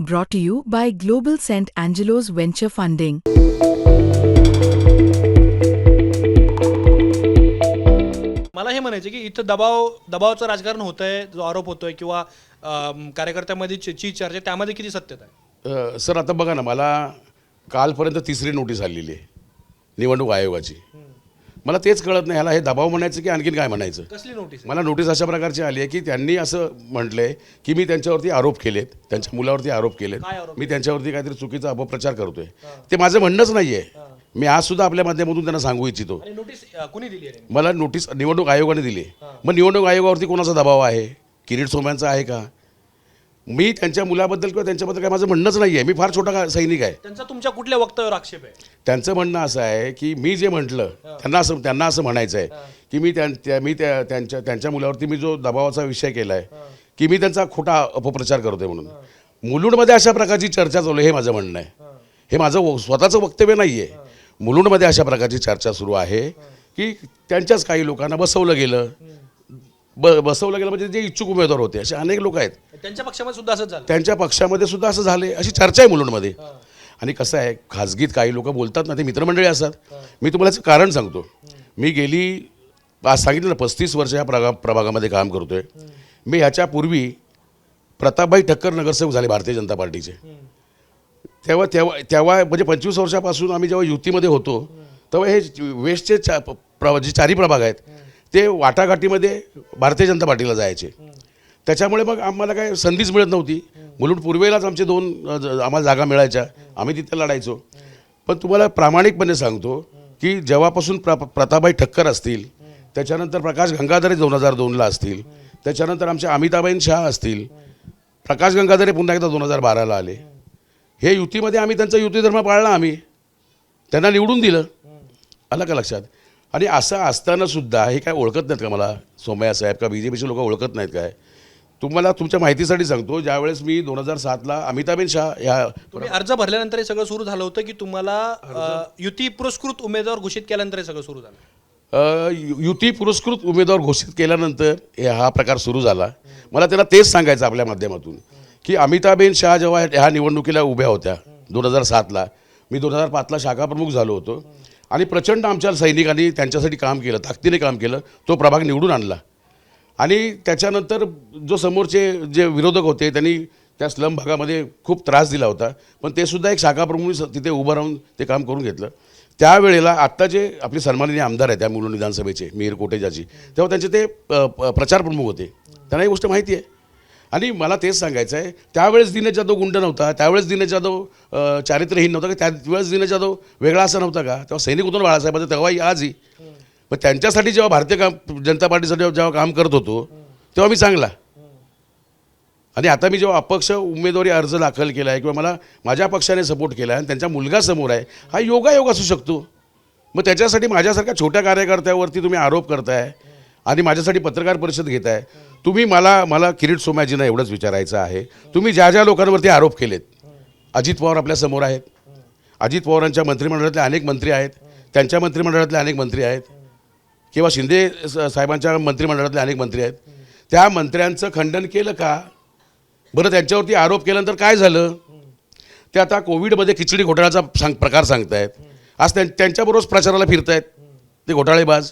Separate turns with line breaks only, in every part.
Brought to you by Global St. Angelo's Venture Funding.
मला हे म्हणायचं की इथं दबावाचं राजकारण होतंय, जो आरोप होतोय किंवा कार्यकर्त्यांमध्ये ची चर्चा त्यामध्ये किती सत्यता आहे?
सर आता बघा ना, मला कालपर्यंत तिसरी नोटीस आलेली आहे निवडणूक आयोगाची. मला तेच कळत नाही, ह्याला हे दबाव म्हणायचं की आणखीन काय म्हणायचं.
कसली नोटीस?
मला नोटीस अशा प्रकारची आली आहे की त्यांनी असं म्हटलंय की मी त्यांच्यावरती आरोप केलेत, त्यांच्या मुलावरती आरोप केलेत,
काय आरोप?
मी त्यांच्यावरती काहीतरी चुकीचा अपप्रचार करतोय. ते माझं म्हणणंच नाही आहे. मी आज सुद्धा आपल्या माध्यमातून त्यांना सांगू इच्छितो.
आणि नोटीस कुणी दिली आहे?
मला नोटीस निवडणूक आयोगाने दिली. मग निवडणूक आयोगावरती कोणाचा दबाव आहे? किरीट सोमयांचा आहे का? मी त्यांच्या मुलाबद्दल किंवा त्यांच्याबद्दल काय माझं म्हणणंच नाही आहे. मी फार छोटा सैनिक आहे.
त्यांचा तुमच्या कुठल्या वक्तव्यावर आक्षेप आहे?
त्यांचं म्हणणं असं आहे की मी जे म्हटलं त्यांना असं म्हणायचं आहे की त्यांच्या मुलावरती मी जो दबावाचा विषय केला आहे की मी त्यांचा खोटा अपप्रचार करतोय म्हणून. मुलुंडमध्ये अशा प्रकारची चर्चा चालू आहे, हे माझं म्हणणं आहे. हे माझं स्वतःचं वक्तव्य नाही आहे. मुलुंडमध्ये अशा प्रकारची चर्चा सुरू आहे की त्यांच्याच काही लोकांना बसवलं गेलं म्हणजे जे इच्छुक उमेदवार होते असे अनेक लोक आहेत.
त्यांच्या पक्षामध्ये सुद्धा असंच झालं?
त्यांच्या पक्षामध्ये सुद्धा असं झाले, अशी चर्चा आहे मुलुंडमध्ये. आणि कसं आहे, खाजगीत काही लोक बोलतात ना, ते मित्रमंडळी असतात. मी तुम्हाला कारण सांगतो. मी आज सांगितलं ना 35 वर्ष या प्रभागामध्ये काम करतोय. मी ह्याच्यापूर्वी प्रतापभाई ठक्कर नगरसेवक झाले भारतीय जनता पार्टीचे. तेव्हा म्हणजे 25 वर्षापासून आम्ही जेव्हा युतीमध्ये होतो तेव्हा हे वेस्टचे जे चारी प्रभाग आहेत ते वाटाघाटीमध्ये भारतीय जनता पार्टीला जायचे. त्याच्यामुळे मग आम्हाला काय संधीच मिळत नव्हती. मुलुंड पूर्वेलाच आमचे आम्हाला जागा मिळायच्या, आम्ही तिथे लढायचो. पण तुम्हाला प्रामाणिकपणे सांगतो की जेव्हापासून प्रतापभाई ठक्कर असतील, त्याच्यानंतर प्रकाश गंगाधरे 2002ला असतील, त्याच्यानंतर आमचे अमिताबाईन शाह असतील, प्रकाश गंगाधरे पुन्हा एकदा 2012ला आले. हे युतीमध्ये आम्ही त्यांचा युती धर्म पाळला, आम्ही त्यांना निवडून दिलं. आलं का लक्षात? आणि असं असताना सुद्धा हे काय ओळखत नाहीत का मला सोमय्या साहेब का BJPचे लोक ओळखत नाहीत काय? तुम्हाला तुमच्या माहितीसाठी सांगतो, ज्यावेळेस मी 2007ला अमिताबेन शाह ह्या
तुम्ही अर्ज भरल्यानंतर हे सगळं सुरू झालं होतं की तुम्हाला युती पुरस्कृत उमेदवार घोषित केल्यानंतर हे सगळं सुरू झालं?
युती पुरस्कृत उमेदवार घोषित केल्यानंतर हा प्रकार सुरू झाला. मला त्यांना तेच सांगायचं आपल्या माध्यमातून की अमिताबेन शाह जेव्हा ह्या निवडणुकीला उभ्या होत्या 2007ला, मी 2005ला शाखा प्रमुख झालो होतो आणि प्रचंड आमच्या सैनिकांनी त्यांच्यासाठी काम केलं, ताकदीने काम केलं, तो प्रभाग निवडून आणला. आणि त्याच्यानंतर जो समोरचे जे विरोधक होते त्यांनी त्या स्लम भागामध्ये खूप त्रास दिला होता, पण ते सुद्धा एक शाखा प्रमुख तिथे उभं राहून ते काम करून घेतलं. त्यावेळेला आत्ता जे आपले सन्माननीय आमदार आहेत त्या मुलुंड विधानसभेचे मिहीर कोटेचाची, तेव्हा त्यांचे ते प्रचार प्रमुख होते. त्यांना ही गोष्ट माहिती आहे. आणि मला तेच सांगायचं आहे, त्यावेळेस दिनेश जाधव गुंड नव्हता, त्यावेळेस दिनेश जाधव चारित्र्यहीन नव्हता, का त्यावेळेस दिनेश जाधव वेगळा असा नव्हता का? तेव्हा सैनिक होतो ना बाळासाहेबांचा, तेव्हाही आजही. पण त्यांच्यासाठी जेव्हा भारतीय जनता पार्टीसाठी जेव्हा काम करत होतो तेव्हा मी चांगला. आणि आता मी जेव्हा अपक्ष उमेदवारी अर्ज दाखल केला आहे किंवा मला माझ्या पक्षाने सपोर्ट केला आहे आणि त्यांचा मुलगा समोर आहे, हा योगायोग असू शकतो. मग त्याच्यासाठी माझ्यासारख्या छोट्या कार्यकर्त्यावरती तुम्ही आरोप करताय आणि माझ्यासाठी पत्रकार परिषद घेताय. तुम्ही मला किरीट सोमयाजींना एवढंच विचारायचं आहे, तुम्ही ज्या ज्या लोकांवरती आरोप केलेत, अजित पवार आपल्या समोर आहेत, अजित पवारांच्या मंत्रिमंडळातले अनेक मंत्री आहेत, त्यांच्या मंत्रिमंडळातले अनेक मंत्री आहेत, किंवा शिंदे साहेबांच्या मंत्रिमंडळातले अनेक मंत्री आहेत, त्या मंत्र्यांचं खंडन केलं का? बरं, त्यांच्यावरती आरोप केल्यानंतर काय झालं? ते आता कोविडमध्ये खिचडी घोटाळ्याचा प्रकार सांगतायत. आज त्यांच्याबरोबर प्रचाराला फिरतायत ते घोटाळेबाज.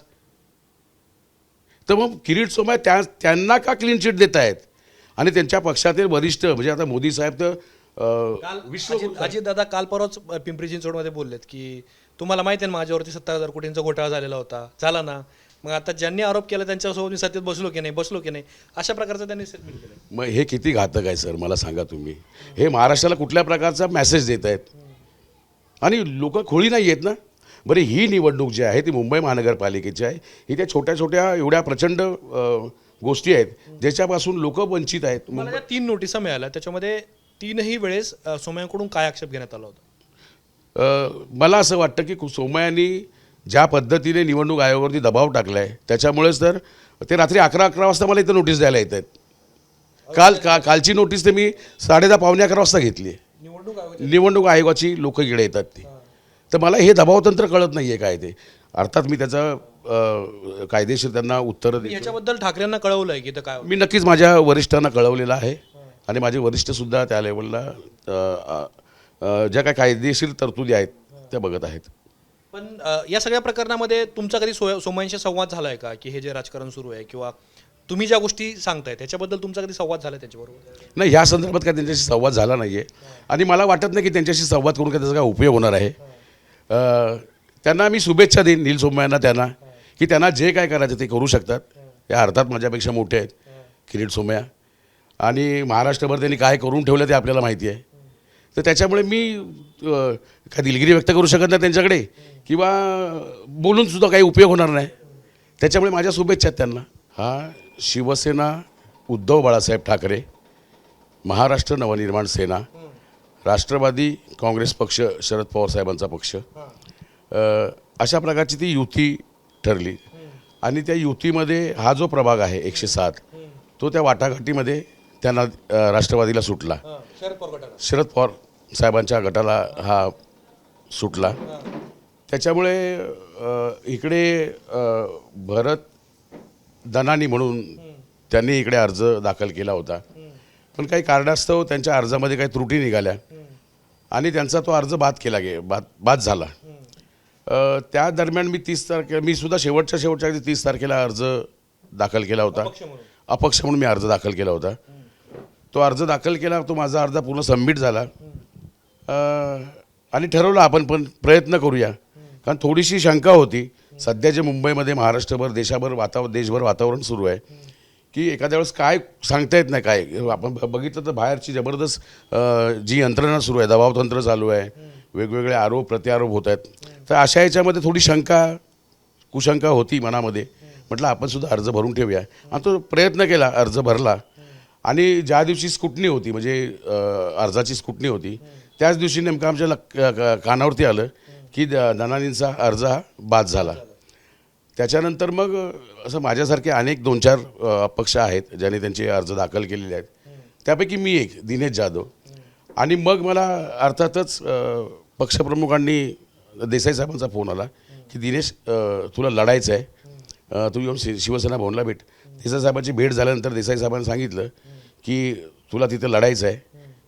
तर मग किरीट सोमय्या त्यांना का क्लीन चिट देत आहेत? आणि त्यांच्या पक्षातील वरिष्ठ म्हणजे आता मोदी साहेब तर
अजितदादा काल परवाच पिंपरी चिंचवडमध्ये बोललेत की तुम्हाला माहिती आहे ना माझ्यावरती 70,000 कोटींचा घोटाळा झाला झाला ना, मग आता ज्यांनी आरोप केला त्यांच्यासोबत मी सत्तेत बसलो की नाही अशा प्रकारचं त्यांनी स्टेटमेंट केलं.
मग हे किती घातक आहे सर, मला सांगा तुम्ही. हे महाराष्ट्राला कुठल्या प्रकारचा मेसेज देत आहेत? आणि लोक खोळी नाही आहेत ना. बरं, ही निवडणूक जी आहे ती मुंबई महानगरपालिकेची आहे. ही त्या छोट्या छोट्या एवढ्या प्रचंड गोष्टी आहेत ज्याच्यापासून लोक वंचित आहेत.
मला ज्या 3 नोटिसा मिळाल्या त्याच्यामध्ये 3ही वेळेस सोमय्यांकडून काय आक्षेप घेण्यात आला होता?
मला असं वाटतं की सोमय्यांनी ज्या पद्धतीने निवडणूक आयोगावरती दबाव टाकला आहे त्याच्यामुळेच तर ते रात्री 11 वाजता मला इथं नोटीस द्यायला येत आहेत. कालची नोटीस ते मी 10:30 पावणे 11 वाजता घेतली आहे. निवडणूक आयोगाची लोक इकडे येतात ती. तर मला हे दबावतंत्र कळत नाही आहे काय ते. अर्थात मी त्याचं कायदेशीर त्यांना उत्तर देतो.
याच्याबद्दल ठाकरेंना कळवलं आहे की तर काय?
मी नक्कीच माझ्या वरिष्ठांना कळवलेलं आहे आणि माझे वरिष्ठसुद्धा त्या लेवलला ज्या काही कायदेशीर तरतुदी आहेत त्या बघत आहेत.
पण या सगळ्या प्रकरणामध्ये तुमचा कधी सोमय्यांशी संवाद झाला आहे का, की हे जे राजकारण सुरू आहे किंवा तुम्ही ज्या गोष्टी सांगताय त्याच्याबद्दल तुमचा कधी संवाद झाला त्याच्याबरोबर?
नाही, ह्या संदर्भात काय त्यांच्याशी संवाद झाला नाही आहे आणि मला वाटत नाही की त्यांच्याशी संवाद करून काय त्याचा काय उपयोग होणार आहे. त्यांना मी शुभेच्छा देईन, नील सोमय्यांना, त्यांना की त्यांना जे काय करायचं ते करू शकतात. या अर्थात माझ्यापेक्षा मोठे आहेत किरीट सोमय्या आणि महाराष्ट्रभर त्यांनी काय करून ठेवलं ते आपल्याला माहिती आहे. तर त्याच्यामुळे मी काय दिलगिरी व्यक्त करू शकत नाही त्यांच्याकडे किंवा बोलूनसुद्धा काही उपयोग होणार नाही. त्याच्यामुळे माझ्या शुभेच्छा आहेत त्यांना. हा शिवसेना, उद्धव बाळासाहेब ठाकरे, महाराष्ट्र नवनिर्माण सेना, राष्ट्रवादी काँग्रेस पक्ष, शरद पवार साहेबांचा पक्ष, अशा प्रकारची ती युती ठरली आणि त्या युतीमध्ये हा जो प्रभाग आहे 107 तो त्या वाटाघाटीमध्ये त्यांना राष्ट्रवादीला सुटला. शरद पवार साहेबांच्या गटाला हा सुटला. त्याच्यामुळे इकडे भरत दनानी म्हणून त्यांनी इकडे अर्ज दाखल केला होता, पण काही कारणास्तव त्यांच्या अर्जामध्ये काही त्रुटी निघाल्या आणि त्यांचा तो अर्ज बाद झाला. त्या दरम्यान मी सुद्धा शेवटच्या 30 तारखेला अर्ज दाखल केला होता. अपक्ष म्हणून मी अर्ज दाखल केला होता. तो अर्ज दाखल केला, तो माझा अर्ज पूर्ण सबमिट झाला आणि ठरवलं आपण पण प्रयत्न करूया, कारण थोडीशी शंका होती. सध्या जे मुंबईमध्ये, महाराष्ट्रभर, देशभर वातावरण सुरू आहे की एखाद्या वेळेस काय सांगता येत नाही. काय आपण बघितलं तर बाहेरची जबरदस्त जी यंत्रणा सुरू आहे, दबावतंत्र चालू आहे, वेगवेगळे आरोप प्रत्यारोप होत आहेत. तर अशा याच्यामध्ये थोडी कुशंका होती मनामध्ये. म्हटलं आपण सुद्धा अर्ज भरून ठेवूया आणि तो प्रयत्न केला, अर्ज भरला आणि ज्या दिवशी स्कुटनी होती, म्हणजे अर्जाची स्कुटनी होती, त्याच दिवशी नेमकं आमच्या कानावरती आलं की दनानींचा अर्ज हा बाद झाला. त्याच्यानंतर मग असं माझ्यासारखे अनेक 2-4 अपक्ष आहेत ज्यांनी त्यांचे अर्ज दाखल केलेले आहेत. त्यापैकी मी एक, दिनेश जाधव. आणि मग मला अर्थातच पक्षप्रमुखांनी, देसाई साहेबांचा फोन आला की दिनेश, तुला लढायचं आहे, तू येऊन शिवसेना भवनला भेट. देसाई साहेबांची भेट झाल्यानंतर देसाई साहेबांनी सांगितलं की तुला तिथं लढायचं आहे.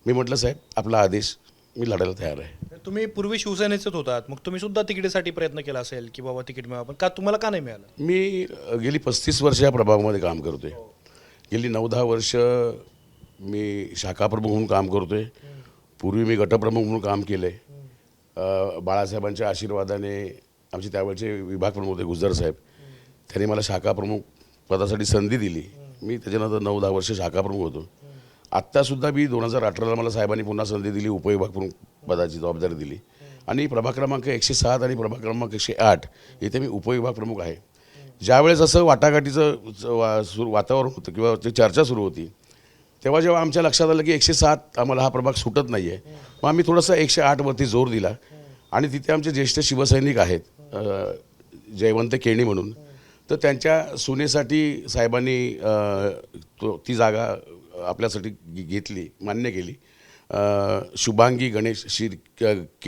मी म्हटलं साहेब आपला आदेश, मी लढायला तयार आहे.
तुम्ही पूर्वी शिवसेनेचेच होतात, मग तुम्ही सुद्धा तिकिटासाठी प्रयत्न केला असेल की बाबा तिकीट मिळावं, पण तुम्हाला का नाही मिळालं?
मी गेली 35 वर्ष या प्रभागामध्ये काम करतो आहे. गेली 9-10 वर्ष मी शाखाप्रमुख म्हणून काम करतो आहे. पूर्वी मी गटप्रमुख म्हणून काम केलं आहे. बाळासाहेबांच्या आशीर्वादाने आमचे त्यावेळचे विभाग प्रमुख होते गुजर साहेब, त्यांनी मला शाखाप्रमुख पदासाठी संधी दिली. मी त्याच्यानंतर 9-10 वर्ष शाखाप्रमुख होतो. आत्तासुद्धा मी 2018ला मला साहेबांनी पुन्हा संधी दिली, उपविभाग प्रमुख पदाची जबाबदारी दिली आणि प्रभाग क्रमांक 107 आणि प्रभाग क्रमांक 108 इथे मी उपविभाग प्रमुख आहे. ज्यावेळेस असं वाटाघाटीचं वातावरण होतं किंवा ती चर्चा सुरू होती, तेव्हा जेव्हा आमच्या लक्षात आलं की 107 आम्हाला हा प्रभाग सुटत नाही आहे, मग आम्ही थोडंसं 108वरती जोर दिला आणि तिथे आमचे ज्येष्ठ शिवसैनिक आहेत, जयवंत केणी म्हणून, तर त्यांच्या सुनेसाठी साहेबांनी ती जागा आपल्यासाठी घेतली, मान्य केली. शुभांगी गणेश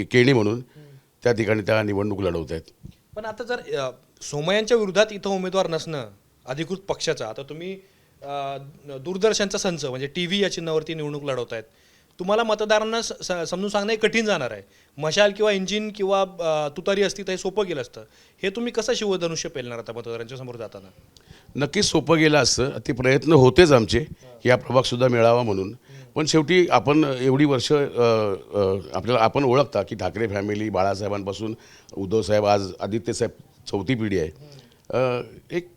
केणी म्हणून त्या ठिकाणी त्या निवडणूक लढवत आहेत.
पण आता जर सोमय्यांच्या विरोधात इथं उमेदवार नसणं अधिकृत पक्षाचा, आता तुम्ही दूरदर्शनचा संच म्हणजे TV या चिन्हावरती निवडणूक लढवत आहेत, तुम्हाला मतदारांना समजून सांगणं कठीण जाणार आहे. मशाल किंवा इंजिन किंवा तुतारी असती तर हे सोपं गेलं असतं. हे तुम्ही कसं शिवधनुष्य पेलणार आता मतदारांच्या समोर जाताना?
नक्कीच सोपं गेलं असतं. ते प्रयत्न होतेच आमचे की हा प्रभागसुद्धा मिळावा म्हणून. पण शेवटी आपण एवढी वर्ष आपण ओळखता की ठाकरे फॅमिली, बाळासाहेबांपासून उद्धवसाहेब, आज आदित्यसाहेब, चौथी पिढी आहे. एक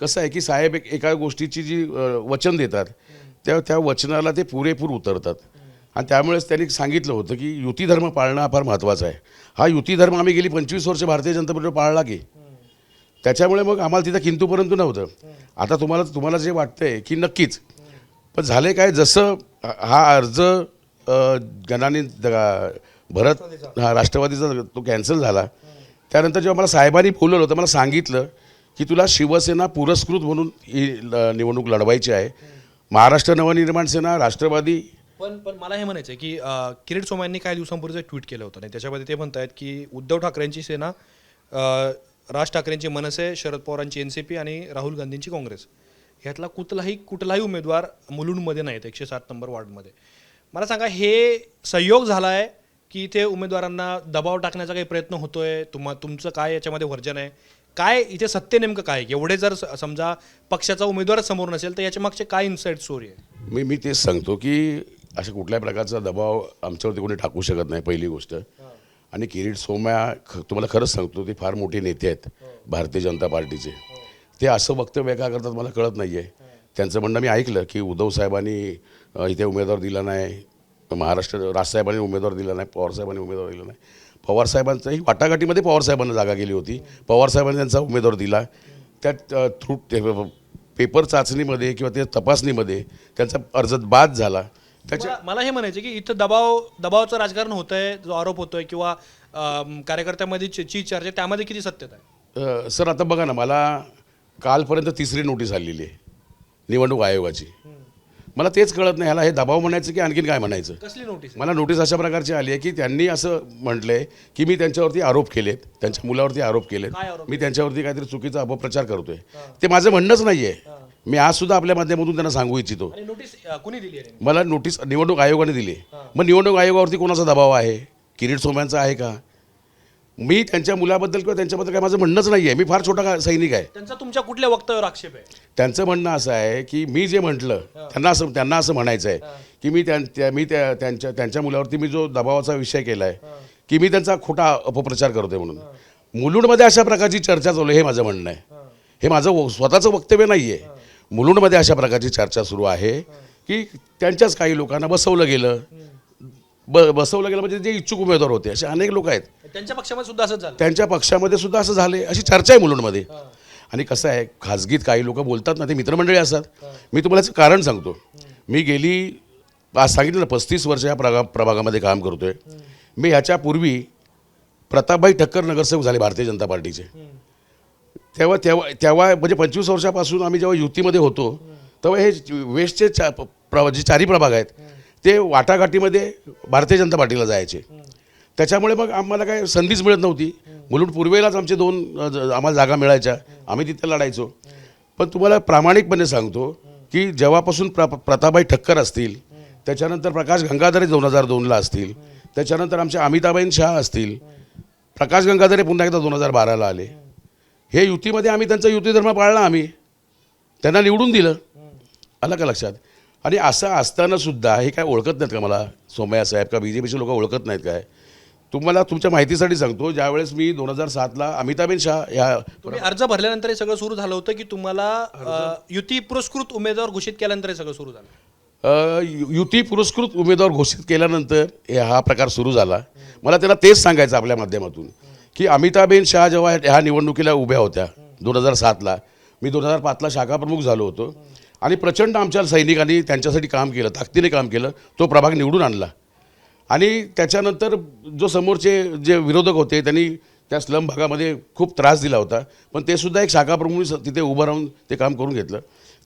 कसं आहे की साहेब एका गोष्टीची जी वचन देतात त्या वचनाला ते पुरेपूर उतरतात आणि त्यामुळेच त्यांनी सांगितलं होतं की युती धर्म पाळणं हा फार महत्त्वाचा आहे. हा युती धर्म आम्ही गेली 25 वर्ष भारतीय जनता पार्टीवर पाळला की, त्याच्यामुळे मग आम्हाला तिथं किंतु परंतु नव्हतं. आता तुम्हाला जे वाटतंय की नक्कीच, पण झाले काय, जसं हा अर्ज गणाने भरत राष्ट्रवादीचा तो कॅन्सल झाला, त्यानंतर जेव्हा मला साहेबांनी बोलवलं होतं, मला सांगितलं की तुला शिवसेना पुरस्कृत म्हणून ही निवडणूक लढवायची आहे. महाराष्ट्र नवनिर्माण सेना, राष्ट्रवादी.
पण मला हे म्हणायचं आहे की किरीट सोमय्यांनी काही दिवसांपूर्वी एक ट्विट केलं होतं आणि त्याच्यामध्ये ते म्हणत आहेत की उद्धव ठाकरेंची सेना, राज ठाकरेंची मनसे, शरद पवारांची NCP आणि राहुल गांधींची काँग्रेस, ह्यातला कुठलाही उमेदवार मुलुंडमध्ये नाहीत 107 नंबर वॉर्डमध्ये. मला सांगा, हे संयोग झाला आहे की इथे उमेदवारांना दबाव टाकण्याचा काही प्रयत्न होतोय? तुमचं काय याच्यामध्ये वर्जन आहे? काय इथे सत्य नेमकं काय? एवढे जर समजा पक्षाचा उमेदवारच समोर नसेल तर याच्या मागचे काय इनसाइड स्टोरी आहे?
मी तेच सांगतो की अशा कुठल्याही प्रकारचा दबाव आमच्यावरती कोणी टाकू शकत नाही, पहिली गोष्ट. आणि किरीट सोमय्या तुम्हाला खरंच सांगतो, ते फार मोठे नेते आहेत भारतीय जनता पार्टीचे. ते असं वक्तव्य का करतात मला कळत नाही आहे. त्यांचं म्हणणं मी ऐकलं की उद्धव साहेबांनी इथे उमेदवार दिला नाही, महाराष्ट्र राजसाहेबांनी उमेदवार दिला नाही, पवारसाहेबांनी उमेदवार दिला नाही. पवारसाहेबांचाही वाटाघाटीमध्ये पवारसाहेबांना जागा गेली होती, पवारसाहेबांनी त्यांचा उमेदवार दिला. त्यात थ्रू पेपर चाचणीमध्ये किंवा ते तपासणीमध्ये त्यांचा अर्ज बाद झाला.
मला हे म्हणायचं की इथं दबावाचं राजकारण होतंय, जो आरोप होतोय किंवा कार्यकर्त्यामध्ये ची चर्चा, त्यामध्ये किती सत्यता आहे?
सर आता बघा ना, मला कालपर्यंत तिसरी नोटीस आलेली आहे निवडणूक आयोगाची. मला तेच कळत नाही, ह्याला हे दबाव म्हणायचं की आणखीन काय म्हणायचं.
कसली नोटीस?
मला नोटीस अशा प्रकारची आली आहे की त्यांनी असं म्हटलंय की मी त्यांच्यावरती आरोप केलेत, त्यांच्या मुलावरती आरोप केलेत,
काय आरोप?
मी त्यांच्यावरती काहीतरी चुकीचा अपप्रचार करतोय. ते माझं म्हणणंच नाही आहे. मी आज सुद्धा आपल्या माध्यमातून त्यांना सांगू इच्छितो.
आणि नोटीस कुणी दिली आहे?
मला नोटीस निवडणूक आयोगाने दिली. मग निवडणूक आयोगावरती कोणाचा दबाव आहे? किरीट सोमय्यांचा आहे का? मी त्यांच्या मुलाबद्दल किंवा त्यांच्याबद्दल काय माझं म्हणणंच नाही आहे. मी फार छोटा सैनिक आहे.
त्यांचा तुमच्या कुठल्या वक्तव्यावर आक्षेप आहे?
त्यांचं म्हणणं असं आहे की मी जे म्हटलं त्यांना असं म्हणायचं आहे की त्यांच्या मुलावरती मी जो दबावाचा विषय केला आहे की मी त्यांचा खोटा अपप्रचार करतोय म्हणून. मुलुंडमध्ये अशा प्रकारची चर्चा चालू आहे, हे माझं म्हणणं आहे. हे माझं स्वतःचं वक्तव्य नाही आहे. मुलुंडमध्ये अशा प्रकारची चर्चा सुरू आहे की त्यांच्याच काही लोकांना बसवलं गेलं म्हणजे जे इच्छुक उमेदवार होते असे अनेक लोक आहेत.
त्यांच्या पक्षामध्ये सुद्धा असंच झालं?
त्यांच्या पक्षामध्ये सुद्धा असं झाले, अशी चर्चा आहे मुलुंडमध्ये. आणि कसं आहे, खाजगीत काही लोक बोलतात ना, ते मित्रमंडळी असतात. मी तुम्हाला याचं कारण सांगतो. मी आज सांगितलं ना 35 वर्ष या प्रभागामध्ये काम करतोय. मी ह्याच्यापूर्वी प्रतापभाई ठक्कर नगरसेवक झाले भारतीय जनता पार्टीचे. तेव्हा म्हणजे 25 वर्षापासून आम्ही जेव्हा युतीमध्ये होतो तेव्हा हे वेस्टचे जे चारी प्रभाग आहेत ते वाटाघाटीमध्ये भारतीय जनता पार्टीला जायचे. त्याच्यामुळे मग आम्हाला काय संधीच मिळत नव्हती. मुलुंड पूर्वेलाच आमचे 2 आम्हाला जागा मिळायच्या, आम्ही तिथे लढायचो. पण तुम्हाला प्रामाणिकपणे सांगतो की जेव्हापासून प्रतापभाई ठक्कर असतील, त्याच्यानंतर प्रकाश गंगाधरे 2002ला असतील, त्याच्यानंतर आमचे अमिताबेन शाह असतील, प्रकाश गंगाधरे पुन्हा एकदा 2012ला आले. हे युतीमध्ये आम्ही त्यांचा युती धर्म पाळला, आम्ही त्यांना निवडून दिलं. आलं का लक्षात? आणि असं असताना सुद्धा हे काय ओळखत नाहीत का मला सोमय्या साहेब, का BJPचे लोक ओळखत नाहीत काय? तुम्हाला तुमच्या माहितीसाठी सांगतो, ज्यावेळेस मी 2007ला अमिताबेन शाह ह्या
तुम्ही अर्ज भरल्यानंतर हे सगळं सुरू झालं होतं की तुम्हाला युती पुरस्कृत उमेदवार घोषित केल्यानंतर हे सगळं सुरू झालं?
युती पुरस्कृत उमेदवार घोषित केल्यानंतर हा प्रकार सुरू झाला. मला त्यांना तेच सांगायचं आपल्या माध्यमातून की अमिताबेन शाह जेव्हा ह्या निवडणुकीला उभ्या होत्या 2007ला, मी 2005ला शाखा प्रमुख झालो होतो. आणि प्रचंड आमच्या सैनिकांनी त्यांच्यासाठी काम केलं, ताकदीने काम केलं, तो प्रभाग निवडून आणला. आणि त्याच्यानंतर जो समोरचे जे विरोधक होते त्यांनी त्या स्लम भागामध्ये खूप त्रास दिला होता, पण ते सुद्धा एक शाखा प्रमुख तिथे उभं राहून ते काम करून घेतलं.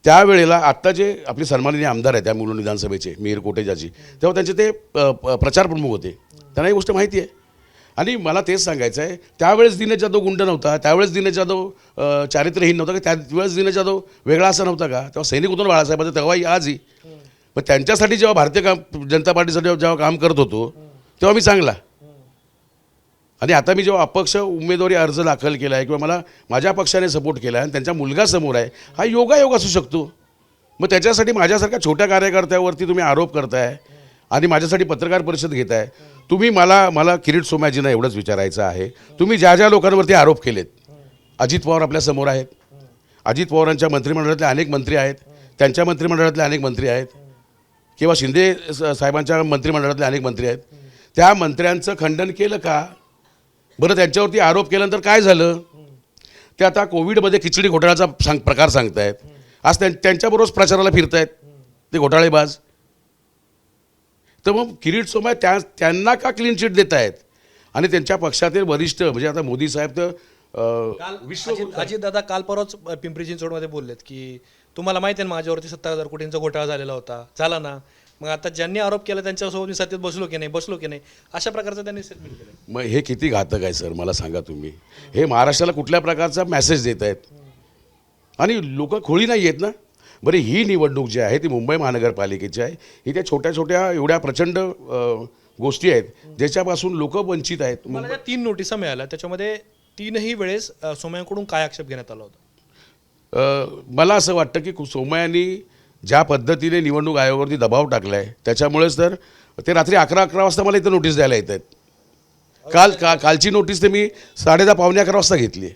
त्यावेळेला आत्ता जे आपले सन्माननीय आमदार आहेत त्या मुलुंड विधानसभेचे मिहीर कोटेचाची, तेव्हा त्यांचे ते प्रचार प्रमुख होते. त्यांना ही गोष्ट माहिती आहे. आणि मला तेच सांगायचं आहे, त्यावेळेस दिनेश जाधव गुंड नव्हता, त्यावेळेस दिनेश जाधव चारित्र्यहीन नव्हता का? त्यावेळेस दिनेश जाधव वेगळा असा नव्हता का? तेव्हा सैनिक होतो ना बाळासाहेबांचा, तेव्हाही आजही. पण त्यांच्यासाठी जेव्हा भारतीय जनता पार्टीसाठी जेव्हा काम करत होतो तेव्हा मी चांगला. आणि आता मी जेव्हा अपक्ष उमेदवारी अर्ज दाखल केला आहे किंवा मला माझ्या पक्षाने सपोर्ट केला आहे आणि त्यांचा मुलगा समोर आहे, हा योगायोग असू शकतो. मग त्याच्यासाठी माझ्यासारख्या छोट्या कार्यकर्त्यावरती तुम्ही आरोप करताय आणि माझ्यासाठी पत्रकार परिषद घेताय. तुम्ही मला किरीट सोमय्याजींना एवढंच विचारायचं आहे, तुम्ही ज्या ज्या लोकांवरती आरोप केलेत, अजित पवार आपल्या समोर आहेत, अजित पवारांच्या मंत्रिमंडळातले अनेक मंत्री आहेत, त्यांच्या मंत्रिमंडळातले अनेक मंत्री आहेत, किंवा शिंदे साहेबांच्या मंत्रिमंडळातले अनेक मंत्री आहेत, त्या मंत्र्यांचं खंडन केलं का? बरं, त्यांच्यावरती आरोप केल्यानंतर काय झालं? ते आता कोविडमध्ये खिचडी घोटाळ्याचा प्रकार सांगतायत. आज त्यांच्याबरोबर प्रचाराला फिरतायत ते घोटाळेबाज. तर मग किरीट सोमय्या त्यांना का क्लीन चिट देत आहेत? आणि त्यांच्या पक्षातील वरिष्ठ म्हणजे आता मोदी साहेब तर
अजित दादा काल परवाच पिंपरी चिंचवडमध्ये बोललेत की तुम्हाला माहिती आहे ना माझ्यावरती 70,000 कोटींचा घोटाळा झालेला होता, झाला ना, मग आता ज्यांनी आरोप केला त्यांच्यासोबत मी सत्तेत बसलो की नाही अशा प्रकारचं त्यांनी स्टेटमेंट केलं.
मग हे किती घातक आहे सर, मला सांगा तुम्ही. हे महाराष्ट्राला कुठल्या प्रकारचा मेसेज देत आहेत? आणि लोक खोळी नाही आहेत ना. बरं, ही निवडणूक जी आहे ती मुंबई महानगरपालिकेची आहे. ही त्या छोट्या छोट्या एवढ्या प्रचंड गोष्टी आहेत ज्याच्यापासून लोक वंचित आहेत.
मला ज्या 3 नोटिसा मिळाल्या त्याच्यामध्ये 3ही वेळेस सोमय्यांकडून काय आक्षेप घेण्यात आला होता?
मला असं वाटतं की सोमय्यांनी ज्या पद्धतीने निवडणूक आयोगावरती दबाव टाकला आहे त्याच्यामुळेच तर ते रात्री 11 वाजता मला इथं नोटीस द्यायला येत आहेत. कालची नोटीस ते मी 10:30 पावणे 11 वाजता घेतली आहे.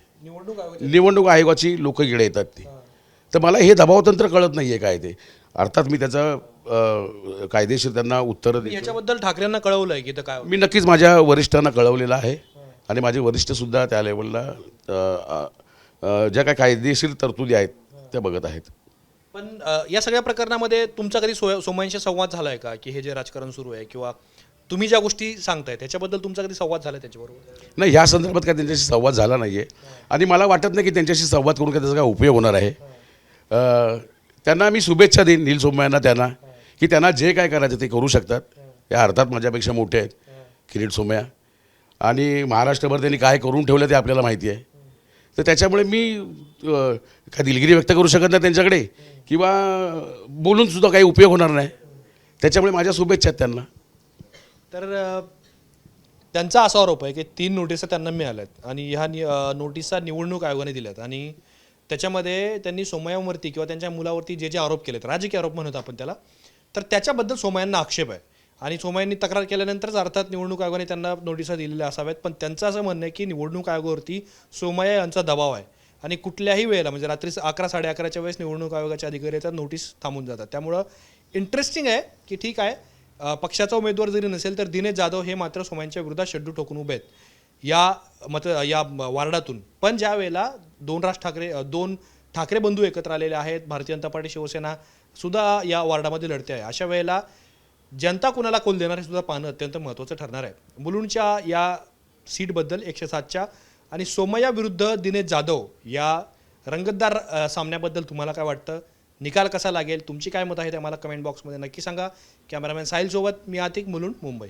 निवडणूक आयोगाची लोक इकडे येतात ती. तर मला हे दबावतंत्र कळत नाही आहे काय ते. अर्थात मी त्याचं कायदेशीर त्यांना उत्तरं देतो.
याच्याबद्दल ठाकरेंना कळवलं आहे की तर काय?
मी नक्कीच माझ्या वरिष्ठांना कळवलेलं आहे आणि माझे वरिष्ठसुद्धा त्या लेवलला ज्या काय कायदेशीर तरतुदी आहेत त्या बघत आहेत.
पण या सगळ्या प्रकरणामध्ये तुमचा कधी सोमय्यांशी संवाद झाला आहे का की हे जे राजकारण सुरू आहे किंवा तुम्ही ज्या गोष्टी सांगताय त्याच्याबद्दल तुमचा कधी संवाद झाला त्याच्याबरोबर?
नाही, ह्या संदर्भात काय त्यांच्याशी संवाद झाला नाही आहे आणि मला वाटत नाही की त्यांच्याशी संवाद करून काय त्याचा काय उपयोग होणार आहे. त्यांना मी शुभेच्छा देईन, नील सोमय्यांना, त्यांना की त्यांना जे काय करायचं ते करू शकतात. या अर्थात माझ्यापेक्षा मोठे आहेत किरीट सोमय्या आणि महाराष्ट्रभर त्यांनी काय करून ठेवलं ते आपल्याला माहिती आहे. तर त्याच्यामुळे मी काय दिलगिरी व्यक्त करू शकत नाही त्यांच्याकडे किंवा बोलूनसुद्धा काही उपयोग होणार नाही. त्याच्यामुळे माझ्या शुभेच्छा आहेत त्यांना.
तर त्यांचा असा आरोप आहे की 3 नोटिसा त्यांना मिळाल्यात आणि ह्या नोटिसा निवडणूक आयोगाने दिल्यात आणि त्याच्यामध्ये त्यांनी सोमय्यांवरती किंवा त्यांच्या मुलावरती जे जे आरोप केलेत, राजकीय आरोप म्हणतो आपण त्याला, तर त्याच्याबद्दल सोमय्यांना आक्षेप आहे आणि सोमय्यांनी तक्रार केल्यानंतरच अर्थात निवडणूक आयोगाने त्यांना नोटिसा दिलेल्या असाव्यात. पण त्यांचं असं म्हणणं आहे की निवडणूक आयोगावरती सोमय्या यांचा दबाव आहे आणि कुठल्याही वेळेला म्हणजे रात्री 11 साडे11च्या वेळेस निवडणूक आयोगाचे अधिकारी येतात, नोटीस थांबून जातात. त्यामुळं इंटरेस्टिंग आहे की ठीक आहे, पक्षाचा उमेदवार जरी नसेल तर दिनेश जाधव हे मात्र सोमय्यांच्या विरोधात शेड्यू ठोकून उभे आहेत या वार्डातून. पण ज्या वेळेला 2 ठाकरे बंधू एकत्र आलेले आहेत, भारतीय जनता पार्टी शिवसेना सुद्धा या वार्डामध्ये लढते आहे, अशा वेळेला जनता कुणाला कौल देणार हे सुद्धा पाहणं अत्यंत महत्त्वाचं ठरणार आहे. मुलुंडच्या या सीटबद्दल 107च्या आणि सोमय्या विरुद्ध दिनेश जाधव या रंगतदार सामन्याबद्दल तुम्हाला काय वाटतं? निकाल कसा लागेल? तुमची काय मत आहे ते आम्हाला कमेंट बॉक्समध्ये नक्की सांगा. कॅमेरामॅन साहिलसोबत मी आतिक, मुलुंड, मुंबई.